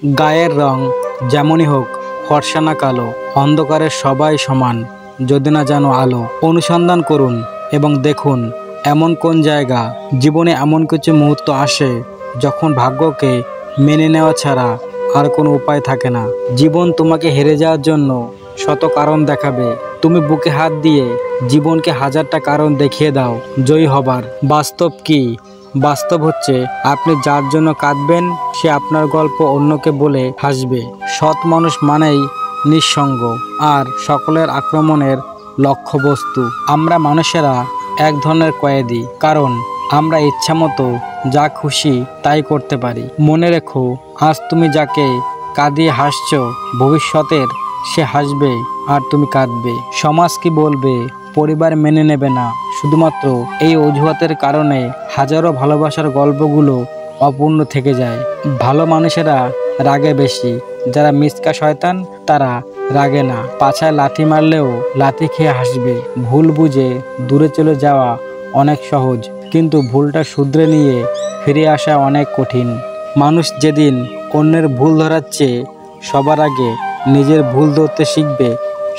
গায়ের রং যেমনই হোক, ফর্সা না কালো, অন্ধকারে সবাই সমান, যদি না জানো আলো। অনুসন্ধান করুন এবং দেখুন এমন কোন জায়গা, জীবনে এমন কিছু মুহূর্ত আসে যখন ভাগ্যকে মেনে নেওয়া ছাড়া আর কোনো উপায় থাকে না। জীবন তোমাকে হেরে যাওয়ার জন্য শত কারণ দেখাবে। তুমি বুকে হাত দিয়ে জীবনকে হাজারটা কারণ দেখিয়ে দাও জয়ী হবার। বাস্তব কি? বাস্তব হচ্ছে আপনি যার জন্য কাঁদবেন সে আপনার গল্প অন্যকে বলে হাসবে। সৎ মানুষ মানেই নিঃসঙ্গ আর সকলের আক্রমণের লক্ষ্যবস্তু। আমরা মানুষেরা এক ধরনের কয়েদি, কারণ আমরা ইচ্ছামতো যা খুশি তাই করতে পারি। মনে রেখো, আজ তুমি যাকে কাঁদিয়ে হাসছো, ভবিষ্যতের সে হাসবে আর তুমি কাঁদবে। সমাজ কি বলবে, পরিবার মেনে নেবে না, শুধুমাত্র এই অজুহাতের কারণে হাজারো ভালোবাসার গল্পগুলো অপূর্ণ থেকে যায়। ভালো মানুষেরা রাগে বেশি, যারা মিসকা শয়তান তারা রাগে না। পাছায় লাথি মারলেও লাথি খেয়ে হাসবে। ভুল বুঝে দূরে চলে যাওয়া অনেক সহজ, কিন্তু ভুলটা শুধরে নিয়ে ফিরে আসা অনেক কঠিন। মানুষ যেদিন অন্যের ভুল ধরার চেয়ে সবার আগে নিজের ভুল ধরতে শিখবে,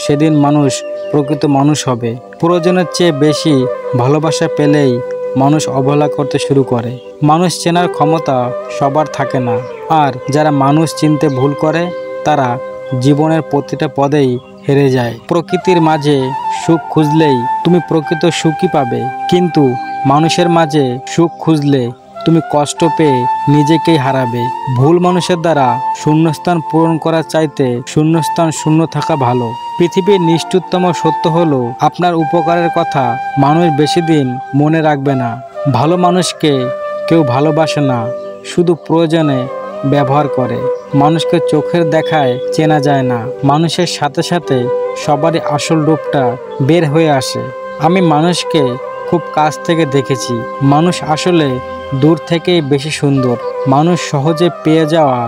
সেদিন মানুষ প্রকৃত মানুষ হবে। প্রয়োজনের চেয়ে বেশি ভালোবাসা পেলেই মানুষ অবহেলা করতে শুরু করে। মানুষ চেনার ক্ষমতা সবার থাকে না, আর যারা মানুষ চিনতে ভুল করে তারা জীবনের প্রতিটা পদেই হেরে যায়। প্রকৃতির মাঝে সুখ খুঁজলেই তুমি প্রকৃত সুখই পাবে, কিন্তু মানুষের মাঝে সুখ খুঁজলে তুমি কষ্ট পেয়ে নিজেকেই হারাবে। ভুল মানুষের দ্বারা শূন্যস্থান পূরণ করার চাইতে শূন্যস্থান শূন্য থাকা ভালো। পৃথিবীর নিষ্ঠুরতম সত্য হলো, আপনার উপকারের কথা মানুষ বেশি দিন মনে রাখবে না। ভালো মানুষকে কেউ ভালোবাসে না, শুধু প্রয়োজনে ব্যবহার করে। মানুষকে চোখের দেখায় চেনা যায় না, মানুষের সাথে সাথে সবারই আসল রূপটা বের হয়ে আসে। আমি মানুষকে খুব কাছ থেকে দেখেছি, মানুষ আসলে দূর থেকেই বেশি সুন্দর। মানুষ সহজে পেয়ে যাওয়া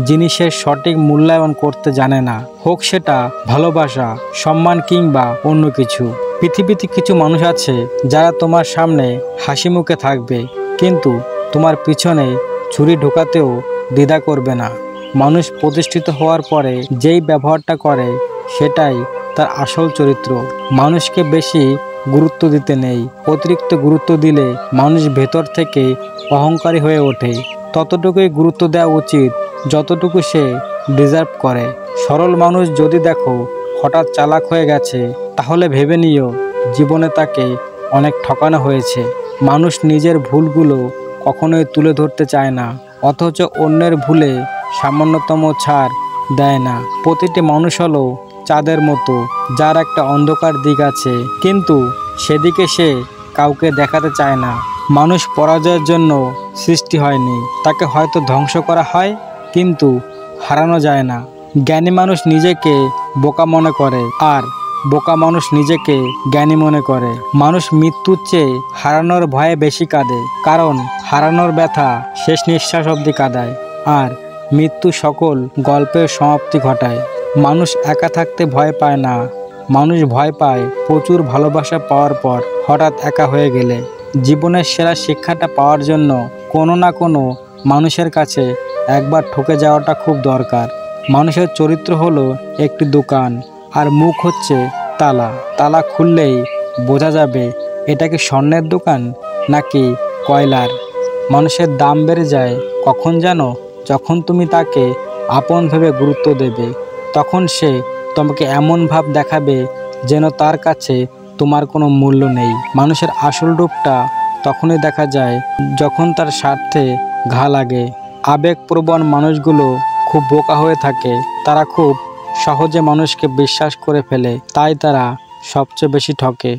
জিনিসের সঠিক মূল্যায়ন করতে জানে না, হোক সেটা ভালোবাসা, সম্মান কিংবা অন্য কিছু। পৃথিবীতে কিছু মানুষ আছে যারা তোমার সামনে হাসি মুখে থাকবে, কিন্তু তোমার পিছনে ছুরি ঢোকাতেও দ্বিধা করবে না। মানুষ প্রতিষ্ঠিত হওয়ার পরে যেই ব্যবহারটা করে সেটাই তার আসল চরিত্র। মানুষকে বেশি গুরুত্ব দিতে নেই, অতিরিক্ত গুরুত্ব দিলে মানুষ ভেতর থেকে অহংকারী হয়ে ওঠে। ততটুকুই গুরুত্ব দেওয়া উচিত যতটুকু সে ডিজার্ভ করে। সরল মানুষ যদি দেখো হঠাৎ চালাক হয়ে গেছে, তাহলে ভেবে নিও জীবনে তাকে অনেক ঠকানো হয়েছে। মানুষ নিজের ভুলগুলো কখনোই তুলে ধরতে চায় না, অথচ অন্যের ভুলে সামান্যতম ছাড় দেয় না। প্রতিটি মানুষ হলো চাঁদের মতো, যার একটা অন্ধকার দিক আছে, কিন্তু সেদিকে সে কাউকে দেখাতে চায় না। মানুষ পরাজয়ের জন্য সৃষ্টি হয়নি, তাকে হয়তো ধ্বংস করা হয়, কিন্তু হারানো যায় না। জ্ঞানী মানুষ নিজেকে বোকা মনে করে, আর বোকা মানুষ নিজেকে জ্ঞানী মনে করে। মানুষ মৃত্যুর চেয়ে হারানোর ভয়ে বেশি কাঁদে, কারণ হারানোর ব্যথা শেষ নিঃশ্বাস অবধি কাঁদায়, আর মৃত্যু সকল গল্পের সমাপ্তি ঘটায়। মানুষ একা থাকতে ভয় পায় না, মানুষ ভয় পায় প্রচুর ভালোবাসা পাওয়ার পর হঠাৎ একা হয়ে গেলে। জীবনের সেরা শিক্ষাটা পাওয়ার জন্য কোনো না কোনো মানুষের কাছে একবার ঠকে যাওয়াটা খুব দরকার। মানুষের চরিত্র হলো একটি দোকান, আর মুখ হচ্ছে তালা। তালা খুললেই বোঝা যাবে এটা কি স্বর্ণের দোকান নাকি কয়লার। মানুষের দাম বেড়ে যায় কখন জানো? যখন তুমি তাকে আপন ভেবে গুরুত্ব দেবে, তখন সে তোমাকে এমন ভাব দেখাবে যেন তার কাছে তোমার কোনো মূল্য নেই। মানুষের আসল রূপটা তখনই দেখা যায় যখন তার স্বার্থে ঘা লাগে। আবেগপ্রবণ মানুষগুলো খুব বোকা হয়ে থাকে, তারা খুব সহজে মানুষকে বিশ্বাস করে ফেলে, তাই তারা সবচেয়ে বেশি ঠকে।